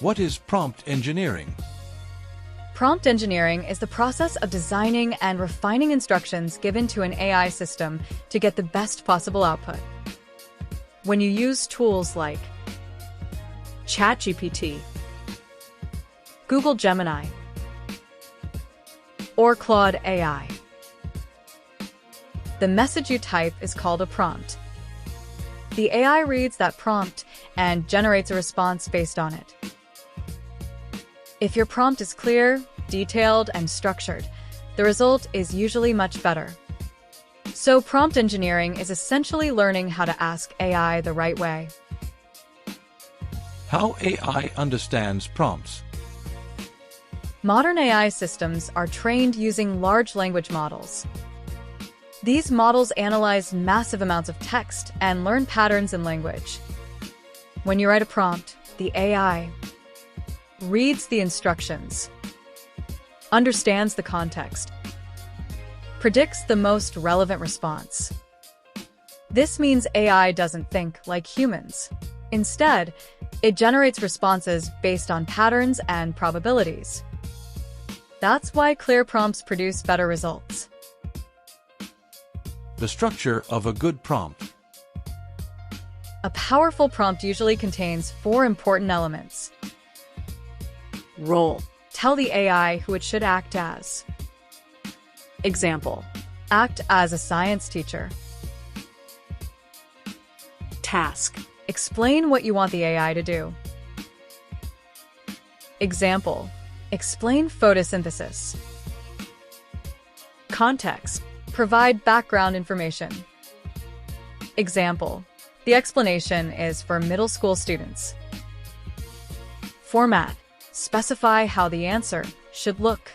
What is prompt engineering? Prompt engineering is the process of designing and refining instructions given to an AI system to get the best possible output. When you use tools like ChatGPT, Google Gemini, or Claude AI, the message you type is called a prompt. The AI reads that prompt and generates a response based on it. If your prompt is clear, detailed, and structured, the result is usually much better. So prompt engineering is essentially learning how to ask AI the right way. How AI understands prompts. Modern AI systems are trained using large language models. These models analyze massive amounts of text and learn patterns in language. When you write a prompt, the AI reads the instructions, understands the context, predicts the most relevant response. This means AI doesn't think like humans. Instead, it generates responses based on patterns and probabilities. That's why clear prompts produce better results. The structure of a good prompt. A powerful prompt usually contains 4 important elements. Role. Tell the AI who it should act as. Example. Act as a science teacher. Task. Explain what you want the AI to do. Example. Explain photosynthesis. Context. Provide background information. Example. The explanation is for middle school students. Format. Specify how the answer should look.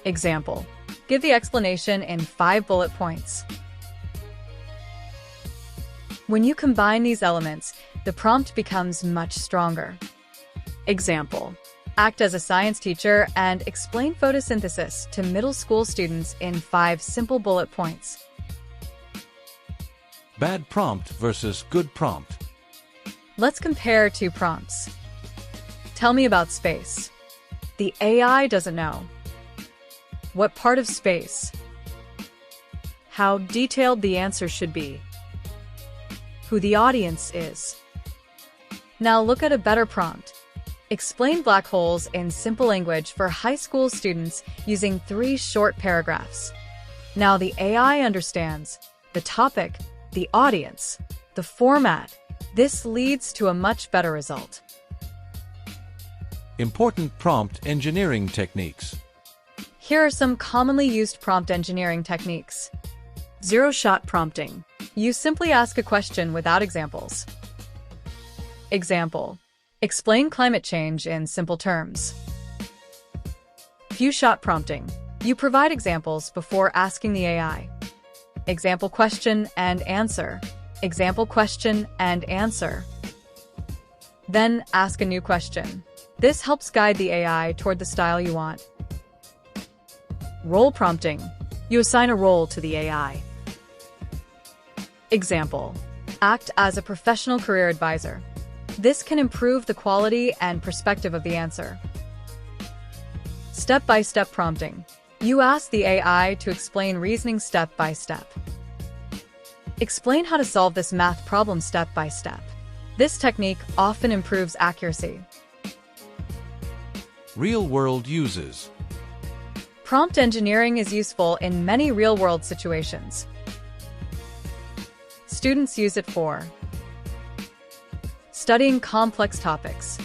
Example. Give the explanation in 5 bullet points. When you combine these elements, the prompt becomes much stronger. Example. Act as a science teacher and explain photosynthesis to middle school students in 5 simple bullet points. Bad prompt versus good prompt. Let's compare 2 prompts. Tell me about space. The AI doesn't know. What part of space? How detailed the answer should be. Who the audience is. Now look at a better prompt. Explain black holes in simple language for high school students using 3 short paragraphs. Now the AI understands the topic, the audience, the format. This leads to a much better result. Important prompt engineering techniques. Here are some commonly used prompt engineering techniques. Zero-shot prompting. You simply ask a question without examples. Example. Explain climate change in simple terms. Few-shot prompting. You provide examples before asking the AI. Example question and answer. Example question and answer. Then ask a new question. This helps guide the AI toward the style you want. Role prompting. You assign a role to the AI. Example. Act as a professional career advisor. This can improve the quality and perspective of the answer. Step-by-step prompting. You ask the AI to explain reasoning step by step. Explain how to solve this math problem step by step. This technique often improves accuracy. Real-world uses. Prompt engineering is useful in many real-world situations. Students use it for studying complex topics,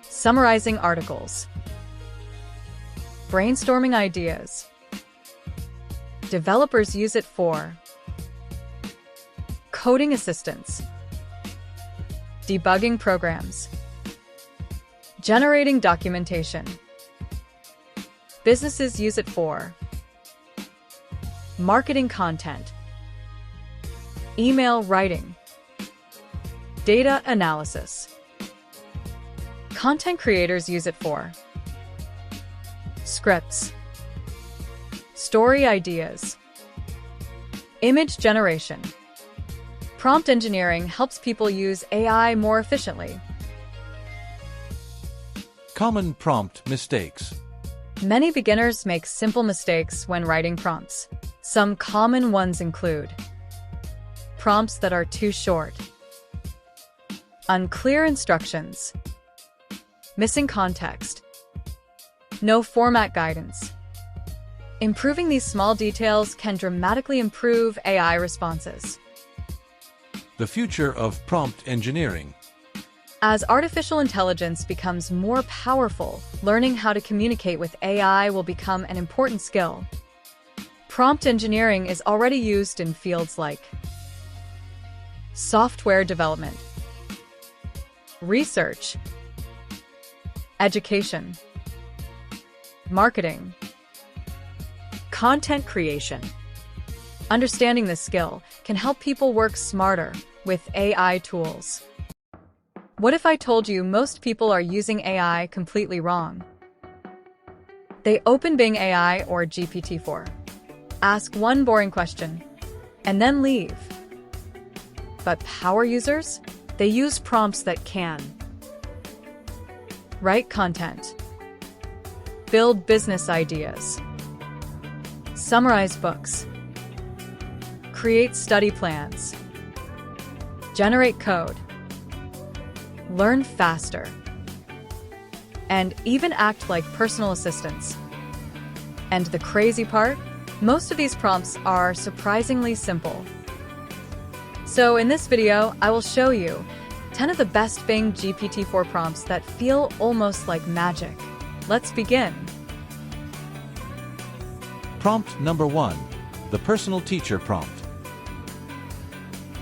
summarizing articles, brainstorming ideas. Developers use it for coding assistance, debugging programs, generating documentation. Businesses use it for marketing content, email writing, data analysis. Content creators use it for scripts, story ideas, image generation. Prompt engineering helps people use AI more efficiently. Common prompt mistakes. Many beginners make simple mistakes when writing prompts. Some common ones include prompts that are too short, unclear instructions, missing context, no format guidance. Improving these small details can dramatically improve AI responses. The future of prompt engineering. As artificial intelligence becomes more powerful, learning how to communicate with AI will become an important skill. Prompt engineering is already used in fields like software development, research, education, marketing, content creation. Understanding this skill can help people work smarter with AI tools. What if I told you most people are using AI completely wrong? They open Bing AI or GPT-4, ask one boring question, and then leave. But power users? They use prompts that can write content, build business ideas, summarize books, create study plans, generate code, learn faster, and even act like personal assistants. And the crazy part? Most of these prompts are surprisingly simple. So in this video, I will show you 10 of the best Bing GPT-4 prompts that feel almost like magic. Let's begin. Prompt number 1. The personal teacher prompt.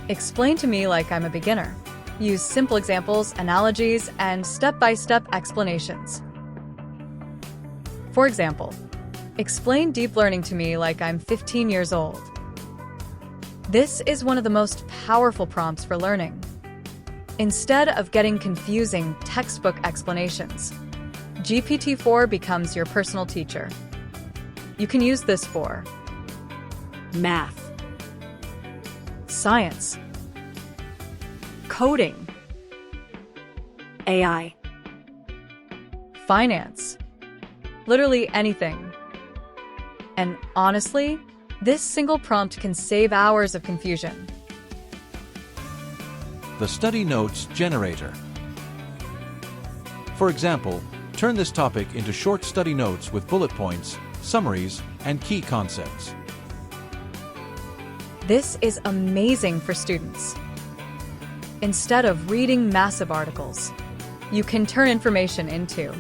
Explain to me like I'm a beginner. Use simple examples, analogies, and step-by-step explanations. For example, explain deep learning to me like I'm 15 years old. This is one of the most powerful prompts for learning. Instead of getting confusing textbook explanations, GPT-4 becomes your personal teacher. You can use this for math, science, coding, AI, finance, literally anything. And honestly, this single prompt can save hours of confusion. The study notes generator. For example, turn this topic into short study notes with bullet points, summaries, and key concepts. This is amazing for students. Instead of reading massive articles, you can turn information into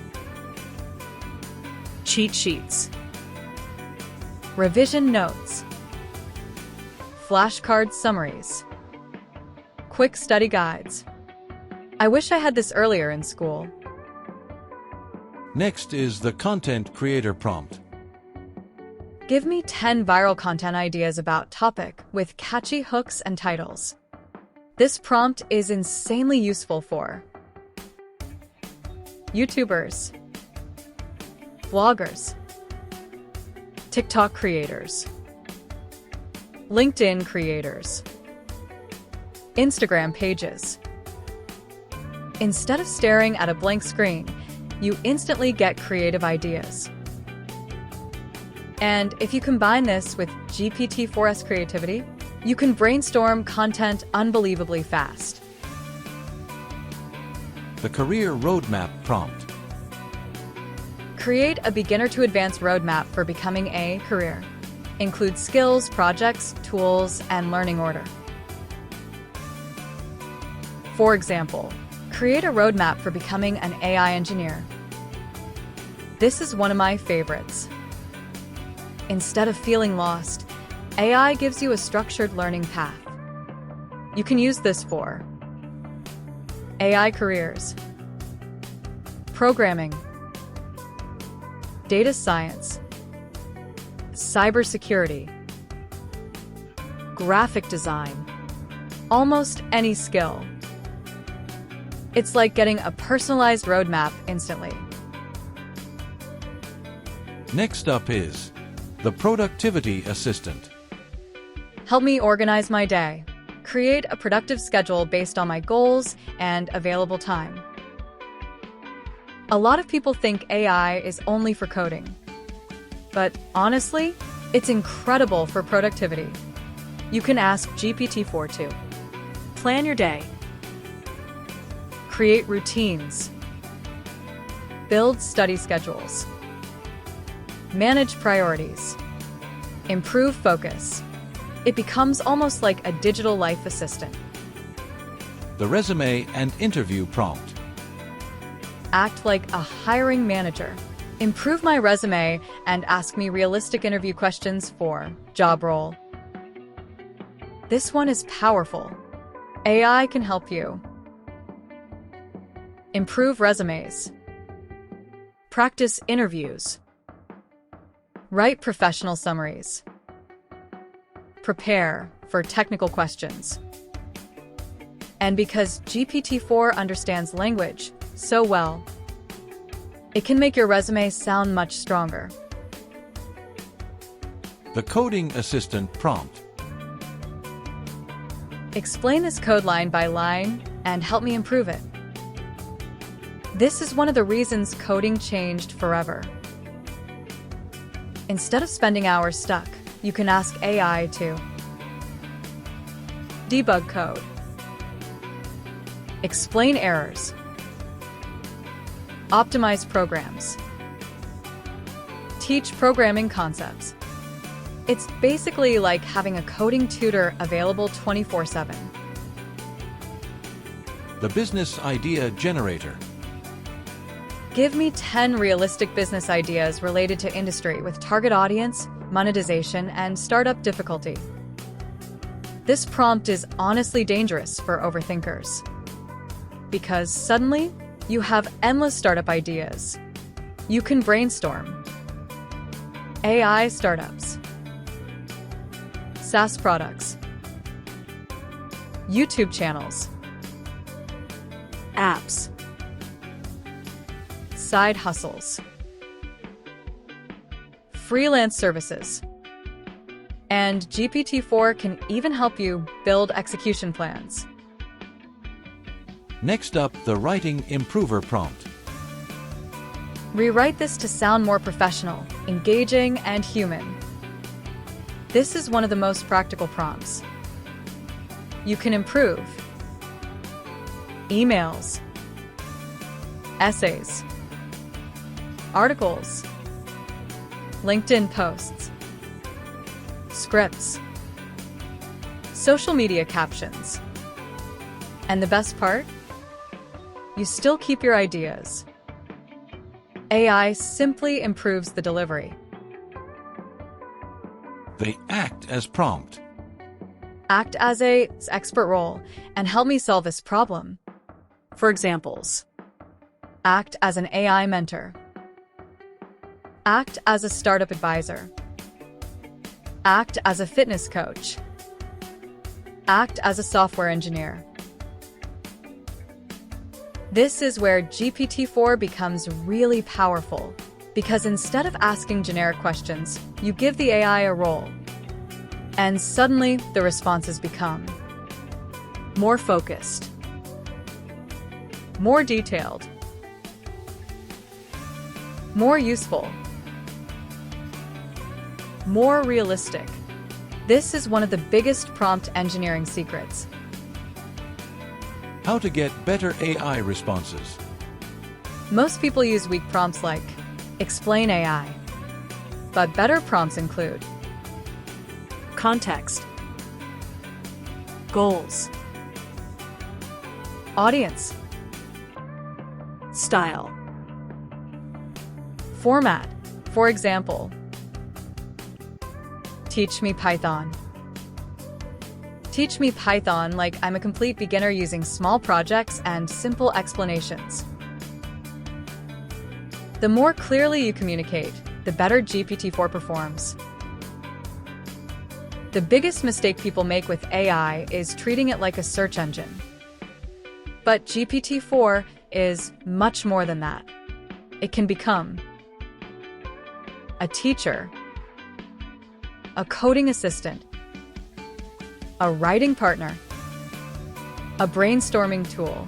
cheat sheets, revision notes, flashcard summaries, quick study guides. I wish I had this earlier in school. Next is the content creator prompt. Give me 10 viral content ideas about topic with catchy hooks and titles. This prompt is insanely useful for YouTubers, bloggers, TikTok creators, LinkedIn creators, Instagram pages. Instead of staring at a blank screen, you instantly get creative ideas. And if you combine this with GPT-4's creativity, you can brainstorm content unbelievably fast. The career roadmap prompt. Create a beginner to advanced roadmap for becoming a career. Include skills, projects, tools, and learning order. For example, create a roadmap for becoming an AI engineer. This is one of my favorites. Instead of feeling lost, AI gives you a structured learning path. You can use this for AI careers, programming, data science, cybersecurity, graphic design, almost any skill. It's like getting a personalized roadmap instantly. Next up is the productivity assistant. Help me organize my day. Create a productive schedule based on my goals and available time. A lot of people think AI is only for coding. But honestly, it's incredible for productivity. You can ask GPT-4 to plan your day, create routines, build study schedules, manage priorities, improve focus. It becomes almost like a digital life assistant. The resume and interview prompt. Act like a hiring manager. Improve my resume and ask me realistic interview questions for job role. This one is powerful. AI can help you improve resumes, practice interviews, write professional summaries, prepare for technical questions. And because GPT-4 understands language so well, it can make your resume sound much stronger. The coding assistant prompt. Explain this code line by line and help me improve it. This is one of the reasons coding changed forever. Instead of spending hours stuck, you can ask AI to debug code, explain errors, optimize programs, teach programming concepts. It's basically like having a coding tutor available 24/7. The business idea generator. Give me 10 realistic business ideas related to industry with target audience, monetization, and startup difficulty. This prompt is honestly dangerous for overthinkers, because suddenly you have endless startup ideas. You can brainstorm AI startups, SaaS products, YouTube channels, apps, side hustles, freelance services. And GPT-4 can even help you build execution plans. Next up, the writing improver prompt. Rewrite this to sound more professional, engaging, and human. This is one of the most practical prompts. You can improve emails, essays, articles, LinkedIn posts, scripts, social media captions. And the best part? You still keep your ideas. AI simply improves the delivery. They act as prompt. Act as an expert role and help me solve this problem. For examples, act as an AI mentor. Act as a startup advisor. Act as a fitness coach. Act as a software engineer. This is where GPT-4 becomes really powerful, because instead of asking generic questions, you give the AI a role. And suddenly, the responses become more focused, more detailed, more useful, more realistic. This is one of the biggest prompt engineering secrets. How to get better AI responses. Most people use weak prompts like explain AI, but better prompts include context, goals, audience, style, format. For example, teach me Python. Teach me Python like I'm a complete beginner using small projects and simple explanations. The more clearly you communicate, the better GPT-4 performs. The biggest mistake people make with AI is treating it like a search engine. But GPT-4 is much more than that. It can become a teacher, a coding assistant, a writing partner, a brainstorming tool,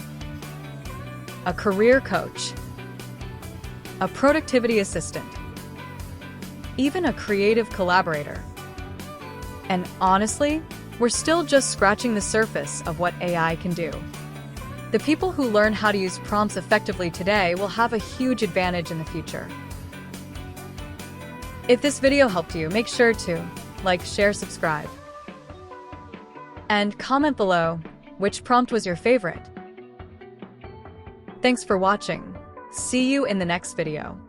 a career coach, a productivity assistant, even a creative collaborator. And honestly, we're still just scratching the surface of what AI can do. The people who learn how to use prompts effectively today will have a huge advantage in the future. If this video helped you, make sure to like, share, subscribe, and comment below which prompt was your favorite. Thanks for watching. See you in the next video.